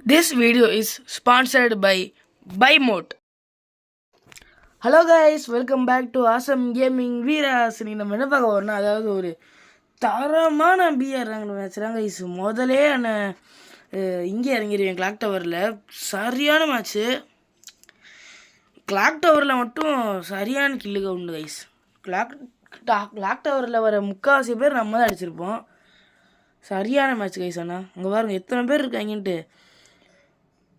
This video is sponsored by Moat. Hello guys, welcome back to Awesome Gaming Veeras. நீங்கள் நம்ம என்ன பார்க்க போகிறோம்னா, அதாவது ஒரு தரமான பிஆர் நாங்கள் மேட்ச்லாம் கைஸ். முதலே நான் இங்கே இறங்கிடுவேன் கிளாக் டவரில். சரியான மேட்ச்சு. கிளாக் டவரில் மட்டும் சரியான கில்லுக உண்டு கைஸ். கிளாக் டவரில் வர முக்கால்வாசி பேர் நம்ம தான் அடிச்சிருப்போம். சரியான மேட்ச் கைஸ். ஆனால் அங்கே பாருங்கள் எத்தனை பேர் இருக்காங்கன்ட்டு.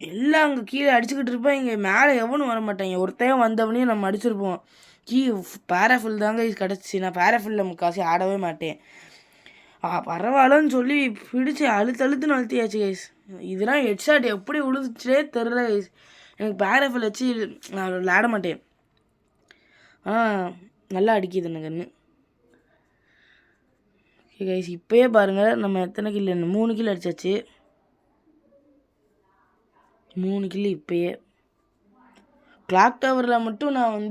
எல்லாம் அங்கே கீழே அடிச்சுக்கிட்டு இருப்பேன். இங்கே மேலே எவனும் வர மாட்டாங்க. ஒருத்தையும் வந்தவனையும் நம்ம அடிச்சிருப்போம். பேராஃபில் தாங்க கிடச்சி. நான் பேராஃபில்லில் முக்காசி ஆடவே மாட்டேன். பரவாயில்லன்னு சொல்லி பிடிச்சி அழுத்துன்னு அழுத்தியாச்சு கைஸ். இதெல்லாம் ஹெட்ஷாட் எப்படி விழுந்துச்சே தெரில கைஸ். எனக்கு பேராஃபில் வச்சு நான் விளையாட மாட்டேன். ஆனால் நல்லா அடிக்குது எனக்கு கண்ணு. ஓகே கைஸ், இப்போயே பாருங்கள் நம்ம எத்தனை கில், 3 கில் அடித்தாச்சு. 3 கில்லு இப்போயே. கிளாக் டவரில் மட்டும் நான்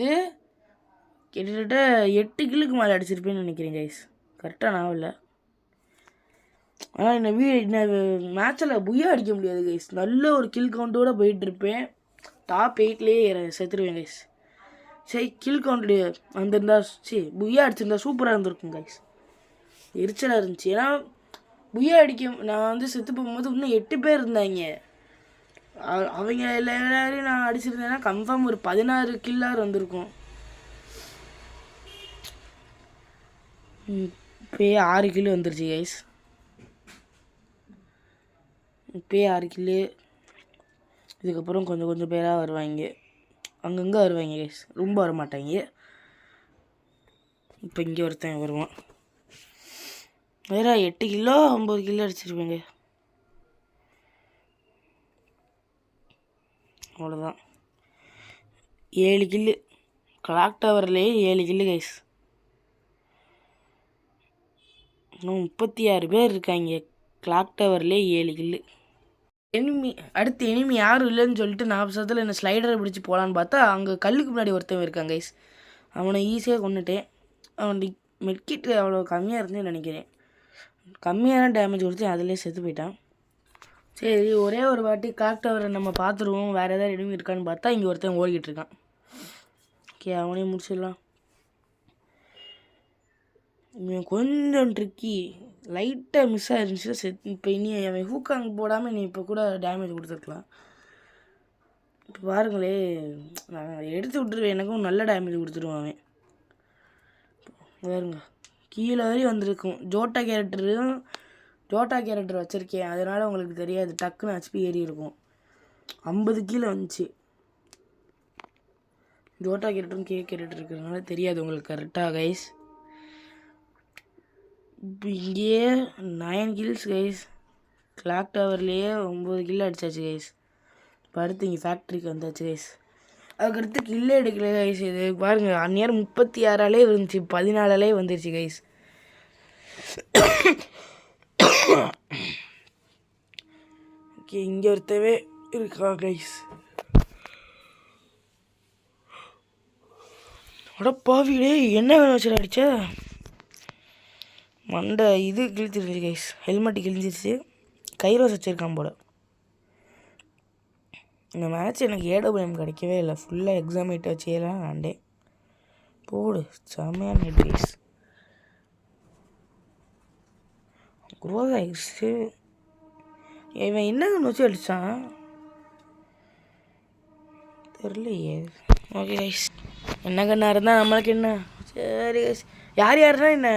கிட்டத்தட்ட 8 கில்லுக்கு மேலே அடிச்சிருப்பேன்னு நினைக்கிறேன் கைஸ். கரெக்டாக நான் இல்லை. ஆனால் இந்த மேட்சில் புய்யா அடிக்க முடியாது கைஸ். நல்ல ஒரு கில் கவுண்டோடு போயிட்டுருப்பேன். டாப் 8லேயே செத்துருவேன் கைஸ். சரி, கில் கவுண்டு வந்திருந்தா புய்யா அடிச்சிருந்தா சூப்பராக இருந்திருக்கும் கைஸ். எரிச்சலாக இருந்துச்சு. ஏன்னா புய்யா அடிக்க நான் செத்து போகும்போது இன்னும் 8 பேர் இருந்தாங்க. அவங்க எல்லாரையும் நான் அடிச்சிருந்தேன்னா கன்ஃபார்ம் ஒரு 16 கில்லார் வந்திருக்கும். இப்போயே 6 கில்லு வந்துருச்சு கைஸ். இப்போயே 6 கில்லு. இதுக்கப்புறம் கொஞ்சம் பேராக வருவாங்க. அங்கங்கே வருவாங்க கைஸ், ரொம்ப வர மாட்டாங்க. இப்போ இங்கே ஒருத்தன் வருவான். வேறு 8 கிலோ 9 கிலோ அடிச்சிருப்பேங்க. அவ்வளோதான். 7 கில்லு கிளாக் டவர்லேயே 7 கில்லு கைஸ். இன்னும் 36 பேர் இருக்காங்க. கிளாக் டவர்லேயே 7 கில்லு. அடுத்து எனிமி யாரும் இல்லைன்னு சொல்லிட்டு 40 என்ன ஸ்லைடரை பிடிச்சி போகலான்னு பார்த்தா அங்கே கல்லுக்கு முன்னாடி ஒருத்தன் இருக்கான் கைஸ். அவனை ஈஸியாக கொண்டுட்டேன். அவன் மெட்கிட்டு அவ்வளோ கம்மியாக இருந்தேன்னு நினைக்கிறேன். கம்மியான டேமேஜ் கொடுத்து அதிலே செத்து போயிட்டான். சரி, ஒரே ஒரு வாட்டி கிளாக் டவரை நம்ம பார்த்துருவோம். வேறு எதாவது எனிமி இருக்கான்னு பார்த்தா இங்கே ஒருத்தன் ஓடிக்கிட்டு இருக்கான். ஓகே, அவனையும் முடிச்சிடலாம். கொஞ்சம் ட்ரிக்கி, லைட்டாக மிஸ் ஆகிருந்துச்சு. இப்போ இனி அவன் ஹூக்காங்க போடாமல் நீ இப்போ கூட டேமேஜ் கொடுத்துருக்கலாம். இப்போ பாருங்களே, நான் எடுத்து விட்டுருவேன். எனக்கும் நல்ல டேமேஜ் கொடுத்துருவான் அவன். பாருங்க, கீழே வரையும் வந்திருக்கும். ஜோட்டா கேரக்டர் வச்சுருக்கேன், அதனால் உங்களுக்கு தெரியாது. டக்குன்னு ஹெச்பி ஏறி இருக்கும். 50 கீழே வந்துச்சு. ஜோட்டா கேரக்டரும் கேரக்டர் இருக்கிறதுனால தெரியாது உங்களுக்கு கரெக்டாக கைஸ். இப்போ இங்கேயே 9 கில்ஸ் கைஸ். கிளாக் டவர்லேயே 9 கில் அடித்தாச்சு கைஸ். இப்போ அடுத்து இங்கே ஃபேக்ட்ரிக்கு வந்தாச்சு கைஸ். அதுக்கடுத்து கில்லே எடுக்கல கைஸ். இது பாருங்கள், அந்நேரம் 36 இருந்துச்சு, 14 வந்துருச்சு கைஸ். ஓகே, இங்கே ஒருத்தவே இருக்கா கைஸ். பாவிலே என்ன வேணும் வச்சு அடிச்ச மண்டை இது கிழிச்சிருச்சு கைஸ். ஹெல்மெட்டு கிழிஞ்சிருச்சு. கைரோஸ் வச்சுருக்கான் போல. இந்த மேட்ச் எனக்கு ஏடபிள்யூஎம் கிடைக்கவே இல்லை. ஃபுல்லாக எக்ஸாமேட் வச்சு எல்லாம் ஆண்டே போடு. செம்மையான நெட் கைஸ். குரோஸு இவன் என்ன வச்சு அடித்தான் தெரியலையே. ஓகே கைஸ், என்ன கண்ணா இருந்தால் நம்மளுக்கு என்ன. சரி கைஸ், யாருன்னா என்ன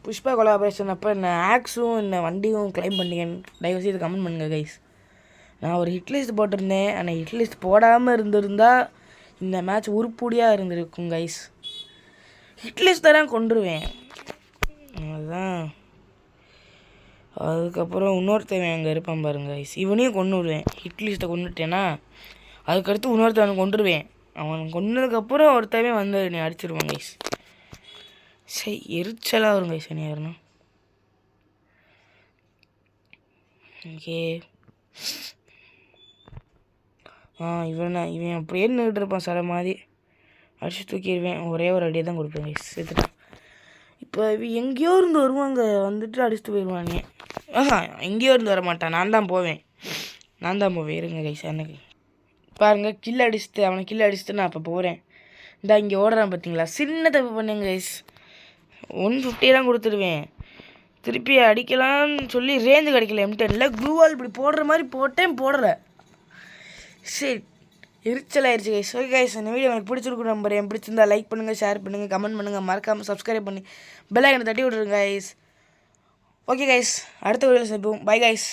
புஷ்பா கொலாபரேஷன் அப்போ என்ன ஆக்ஸும் என்ன வண்டியும் கிளைம் பண்ணிங்கன்னு தயவுசெய்து கமெண்ட் பண்ணுங்கள் கைஸ். நான் ஒரு ஹிட்லிஸ்ட் போட்டிருந்தேன். ஆனால் ஹிட்லிஸ்ட் போடாமல் இருந்திருந்தால் இந்த மேட்ச் உருப்படியாக இருந்திருக்கும் கைஸ். ஹிட்லிஸ்ட் தான் கொண்டுருவேன். அதுதான். அதுக்கப்புறம் இன்னொருத்தவன் அங்கே இருப்பான் பாருங்க கைஸ். இவனையும் கொண்டு விடுவேன். ஹிட்லிஸ்ட்டை கொண்டுட்டேன்னா அதுக்கடுத்து இன்னொருத்தவன் கொண்டுருவேன். அவன் கொண்டதுக்கப்புறம் ஒருத்தவன் வந்து நீ அடிச்சிருவான் கைஸ். சரி, எரிச்சலாக வரும் கைஸ் நீ யாருன்னா. ஓகே, இவன் அப்படியே நின்றுட்டு இருப்பான் சில மாதிரி. அடிச்சு தூக்கிடுவேன். ஒரே ஒரு அடியை தான் கொடுப்பேன் கைஸ். சேர்த்துட்டான். இப்போ எங்கேயோ இருந்து வருவாங்க, வந்துட்டு அடிச்சுட்டு போயிடுவாங்க. எங்கேயோ இருந்து வர மாட்டான், நான் தான் போவேன் இருங்க கைஸ். எனக்கு பாருங்கள் கில் அடிச்சுட்டு அவனை கில் அடிச்சுட்டு நான் அப்போ போகிறேன். இந்தா இங்கே ஓடுறான் பார்த்தீங்களா, சின்ன தப்பு பண்ணுங்க கைஸ். 150 கொடுத்துருவேன். திருப்பி அடிக்கலான்னு சொல்லி ரேஞ்சு கிடைக்கல. M10 க்ளூவால் இப்படி போடுற மாதிரி போடல. சரி எரிச்சலாயிருச்சு கைஸ். ஓகே கைஸ், இந்த வீடியோ எனக்கு பிடிச்சிருக்கும் நம்புறேன். பிடிச்சிருந்தா லைக் பண்ணுங்கள், ஷேர் பண்ணுங்கள், கமெண்ட் பண்ணுங்கள், மறக்காமல் சப்ஸ்கிரைப் பண்ணி பெல் ஐக்கனை தட்டி விட்ருங்க கைஸ். ஓகே கைஸ், அடுத்த வீடியோவில் சந்திப்போம். Bye guys.